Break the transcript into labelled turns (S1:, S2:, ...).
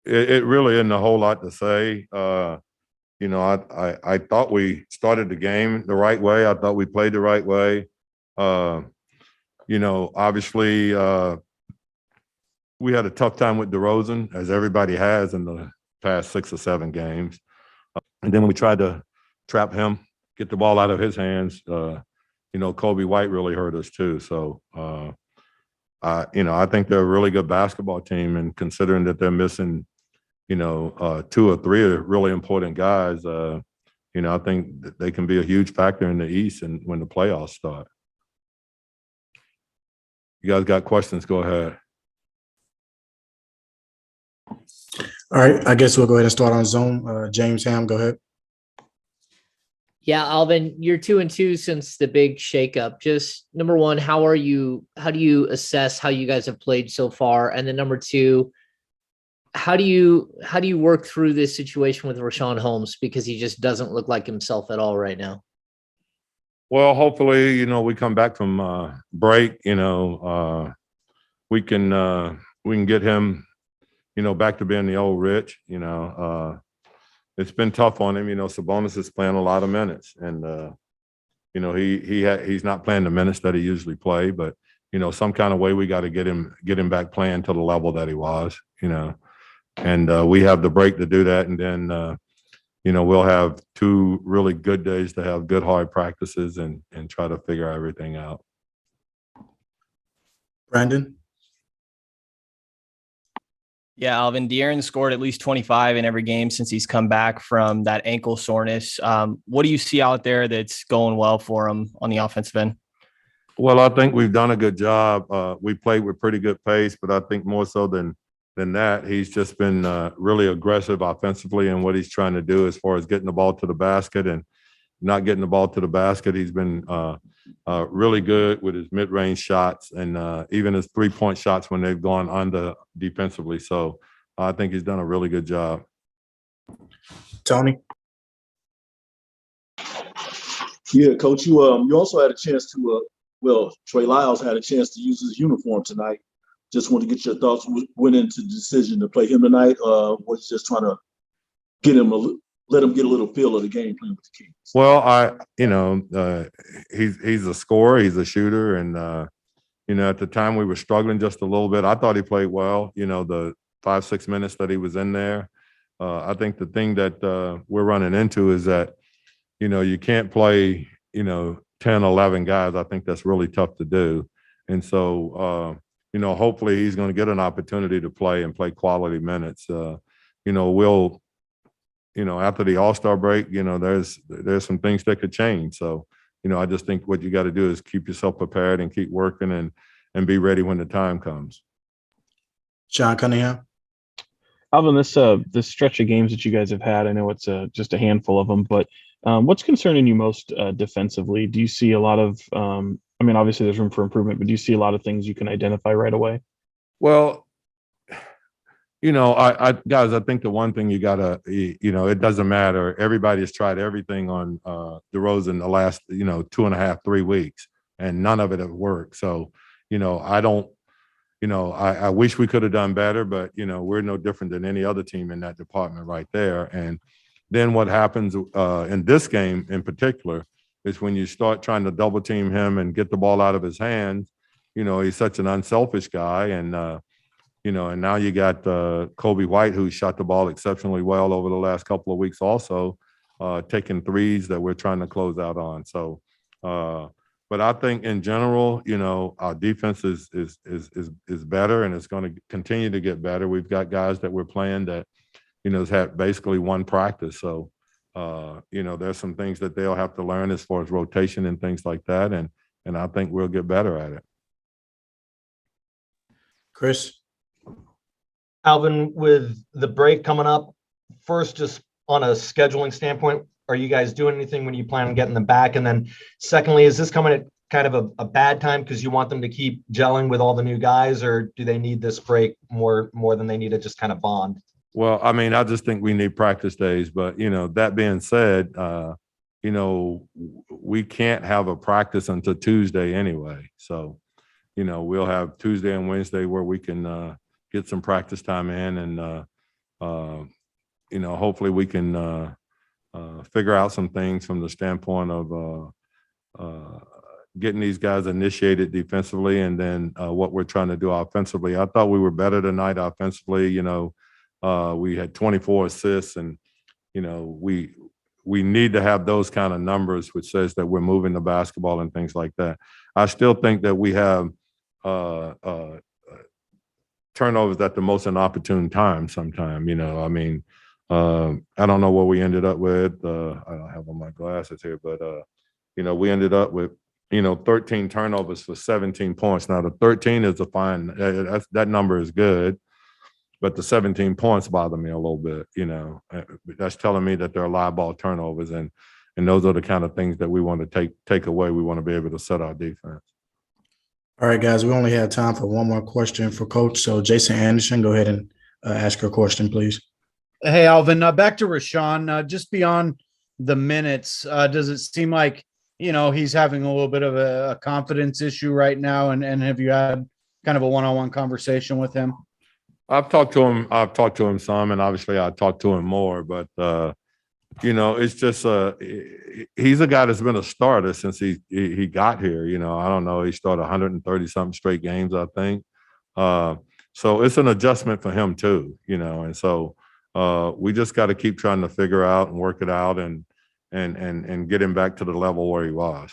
S1: It really isn't a whole lot to say. I thought we started the game the right way. I thought we played the right way. Uh, Obviously, we had a tough time with DeRozan, as everybody has in the past 6 or 7 games. And then when we tried to trap him, get the ball out of his hands, Kobe White really hurt us too. So, I think they're a really good basketball team, and considering that they're missing, 2 or 3 really important guys, I think that they can be a huge factor in the East and when the playoffs start. You guys got questions? Go ahead.
S2: All right, I guess we'll go ahead and start on Zoom. James Ham, go ahead.
S3: Yeah, Alvin, you're 2-2 since the big shakeup. Just number one, how do you assess how you guys have played so far? And then number two, how do you work through this situation with Rashawn Holmes, because he just doesn't look like himself at all right now?
S1: Well, hopefully, we come back from break. We can get him, back to being the old Rich. It's been tough on him. Sabonis is playing a lot of minutes, and he's not playing the minutes that he usually play. But some kind of way we got to get him back playing to the level that he was. And we have the break to do that, and then we'll have 2 really good days to have good hard practices and try to figure everything out.
S2: Brandon?
S4: Yeah, Alvin, De'Aaron scored at least 25 in every game since he's come back from that ankle soreness. What do you see out there that's going well for him on the offensive end?
S1: Well, I think we've done a good job. We played with pretty good pace, but I think more so than that, he's just been really aggressive offensively in what he's trying to do as far as getting the ball to the basket and not getting the ball to the basket. He's been really good with his mid-range shots and even his three-point shots when they've gone under defensively. So I think he's done a really good job.
S2: Tony?
S5: Yeah, Coach, you also had a chance to, Trey Lyles had a chance to use his uniform tonight. Just want to get your thoughts. Went into the decision to play him tonight. Was just trying to let him get a little feel of the game playing with the Kings.
S1: Well, he's a scorer, he's a shooter, and at the time we were struggling just a little bit. I thought he played well. The 5-6 minutes that he was in there. I think the thing that we're running into is that you can't play 10, 11 guys. I think that's really tough to do, and so hopefully he's going to get an opportunity to play and play quality minutes. We'll after the All-Star break, there's some things that could change. So, I just think what you got to do is keep yourself prepared and keep working and be ready when the time comes.
S2: John Cunningham?
S6: Alvin, this stretch of games that you guys have had, I know it's just a handful of them, but what's concerning you most defensively? Do you see a lot of obviously there's room for improvement, but do you see a lot of things you can identify right away?
S1: Well, guys, I think the one thing you gotta, it doesn't matter. Everybody has tried everything on DeRozan the last, 2.5, 3 weeks, and none of it have worked. So, I wish we could have done better, but we're no different than any other team in that department right there. And then what happens in this game in particular is when you start trying to double team him and get the ball out of his hands. He's such an unselfish guy, and and now you got Kobe White, who shot the ball exceptionally well over the last couple of weeks, also taking threes that we're trying to close out on. So, but I think in general, our defense is better, and it's going to continue to get better. We've got guys that we're playing that has had basically one practice. So, there's some things that they'll have to learn as far as rotation and things like that, and I think we'll get better at it.
S2: Chris?
S7: Alvin, with the break coming up, first, just on a scheduling standpoint, are you guys doing anything when you plan on getting them back? And then secondly, is this coming at kind of a bad time because you want them to keep gelling with all the new guys, or do they need this break more than they need to just kind of bond?
S1: Well, I just think we need practice days, but that being said, we can't have a practice until Tuesday anyway. So, we'll have Tuesday and Wednesday where we can get some practice time in, and you know, hopefully we can figure out some things from the standpoint of getting these guys initiated defensively, and then what we're trying to do offensively. I thought we were better tonight offensively. You know, we had 24 assists, and you know, we need to have those kind of numbers, which says that we're moving the basketball and things like that. I still think that we have turnovers at the most inopportune time sometime. You know, I mean, I don't know what we ended up with. I don't have on my glasses here, but you know, we ended up with, you know, 13 turnovers for 17 points. Now the 13 is a fine, that number is good, but the 17 points bother me a little bit. You know, that's telling me that there are live ball turnovers, and those are the kind of things that we want to take away. We want to be able to set our defense.
S2: All right, guys, we only have time for one more question for Coach. So Jason Anderson, go ahead and ask your question, please.
S8: Hey, Alvin, back to Rashawn. Just beyond the minutes, does it seem like, you know, he's having a little bit of a confidence issue right now? And have you had kind of a one-on-one conversation with him?
S1: I've talked to him some, and obviously I talked to him more, but you know, it's just he's a guy that's been a starter since he got here. You know, I don't know, he started 130 something straight games, I think. So it's an adjustment for him too, you know, and so we just got to keep trying to figure out and work it out and get him back to the level where he was.